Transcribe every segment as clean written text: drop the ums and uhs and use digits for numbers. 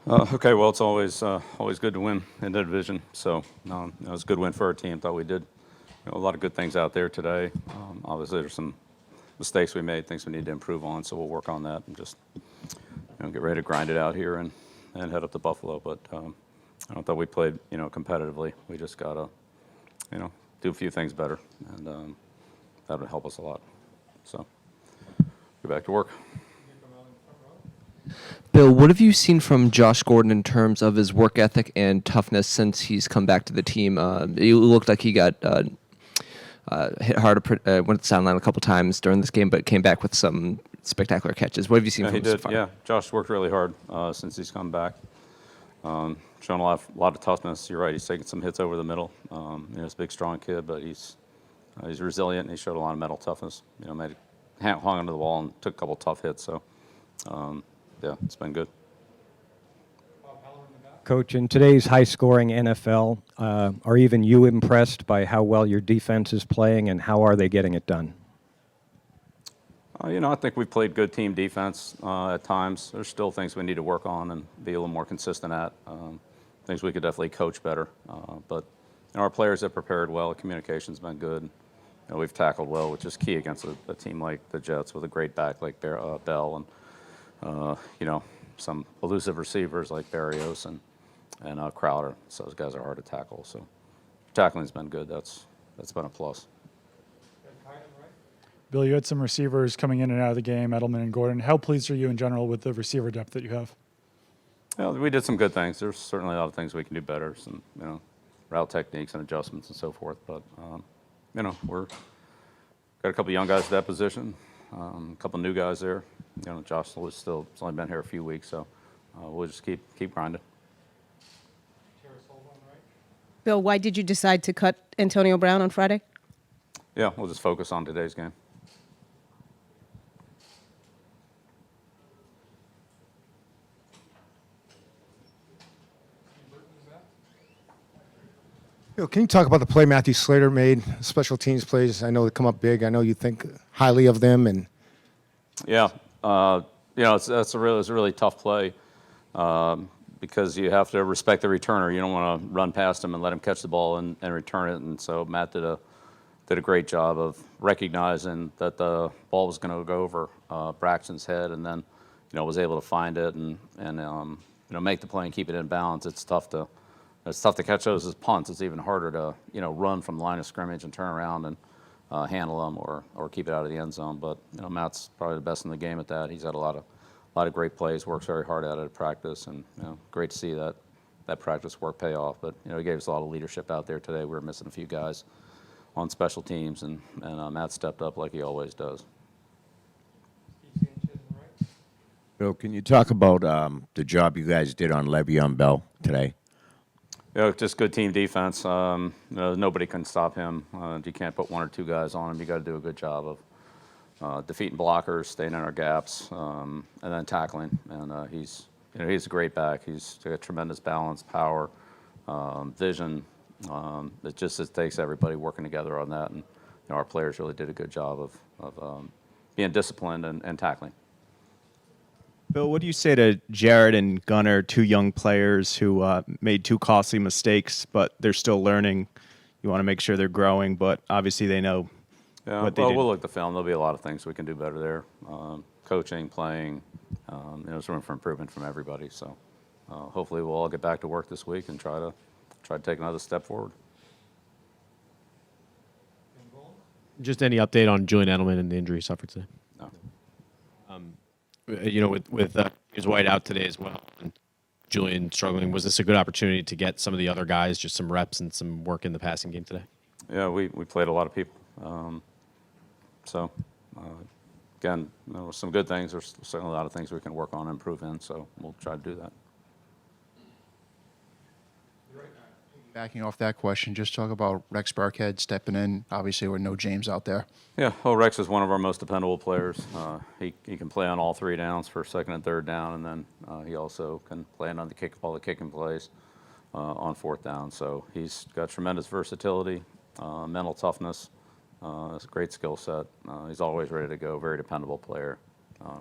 Okay, well, it's always good to win in the division. So it was a good win for our team. Thought we did a lot of good things out there today. Obviously, there's some mistakes we made, things we need to improve on. So we'll work on that and just get ready to grind it out here and head up to Buffalo. But I thought we played competitively. We just gotta do a few things better, and that would help us a lot. So get back to work. Bill, what have you seen from Josh Gordon in terms of his work ethic and toughness since he's come back to the team? It looked like he got hit hard, went to the sideline a couple times during this game, but came back with some spectacular catches. What have you seen from him so far? Yeah, Josh worked really hard since he's come back. Shown a lot of toughness. You're right. He's taking some hits over the middle. He's a big, strong kid, but he's resilient, and he showed a lot of mental toughness. Hung onto the wall and took a couple tough hits. So, yeah, it's been good. Coach, in today's high-scoring NFL, are even you impressed by how well your defense is playing, and how are they getting it done? I think we've played good team defense at times. There's still things we need to work on and be a little more consistent at. Things we could definitely coach better. But our players have prepared well. Communication's been good. We've tackled well, which is key against a team like the Jets with a great back like Bell and some elusive receivers like Barrios and Crowder. So those guys are hard to tackle. So tackling's been good. That's been a plus. Bill, you had some receivers coming in and out of the game, Edelman and Gordon. How pleased are you in general with the receiver depth that you have? Well, we did some good things. There's certainly a lot of things we can do better, some route techniques and adjustments and so forth. But we're got a couple young guys at that position, a couple new guys there. Josh has only been here a few weeks, so we'll just keep grinding. Bill, why did you decide to cut Antonio Brown on Friday? Yeah, we'll just focus on today's game. Bill, can you talk about the play Matthew Slater made, special teams plays? I know they come up big. I know you think highly of them. And yeah, it's a really tough play because you have to respect the returner. You don't want to run past him and let him catch the ball and return it. And so Matt did a great job of recognizing that the ball was going to go over Braxton's head, and then was able to find it and make the play and keep it in bounds. It's tough to catch those as punts. It's even harder to run from the line of scrimmage and turn around and handle them or keep it out of the end zone. But Matt's probably the best in the game at that. He's had a lot of great plays. Works very hard at it at practice, and great to see that practice work pay off. But he gave us a lot of leadership out there today. We were missing a few guys on special teams, and Matt stepped up like he always does. Bill, can you talk about the job you guys did on Le'Veon Bell today? Just good team defense. Nobody can stop him. You can't put one or two guys on him. You got to do a good job of defeating blockers, staying in our gaps, and then tackling. And he's a great back. He's got tremendous balance, power, vision. It takes everybody working together on that, and our players really did a good job of being disciplined and tackling. Bill, what do you say to Jared and Gunnar, two young players who made two costly mistakes, but they're still learning? You want to make sure they're growing, but obviously they know what they did. We'll look at the film. There'll be a lot of things we can do better there. Coaching, playing, there's room for improvement from everybody. So hopefully we'll all get back to work this week and try to take another step forward. Just any update on Julian Edelman and the injury he suffered today? No. With his White out today as well, and Julian struggling, was this a good opportunity to get some of the other guys just some reps and some work in the passing game today? Yeah, we played a lot of people. Again, some good things. There's certainly a lot of things we can work on and improve in, so we'll try to do that. Backing off that question, just talk about Rex Burkhead stepping in, obviously with no James out there. Yeah, well, Rex is one of our most dependable players. He can play on all three downs for second and third down, and then he also can play on all the kicking plays on fourth down. So he's got tremendous versatility, mental toughness, it's a great skill set. He's always ready to go, very dependable player.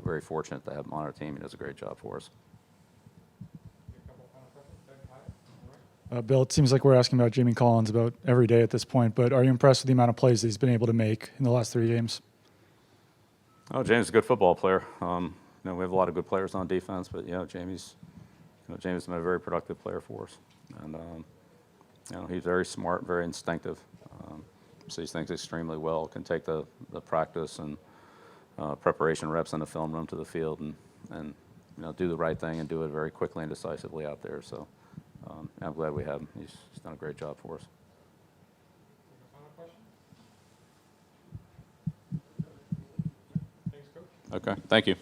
Very fortunate to have him on our team. He does a great job for us. Bill, it seems like we're asking about Jamie Collins about every day at this point, but are you impressed with the amount of plays that he's been able to make in the last 3 games? Oh, James is a good football player. We have a lot of good players on defense, but James has been a very productive player for us, and he's very smart, very instinctive. Sees things extremely well. Can take the practice and preparation reps in the film room to the field, and do the right thing and do it very quickly and decisively out there. So I'm glad we have him. He's done a great job for us. Okay, thank you.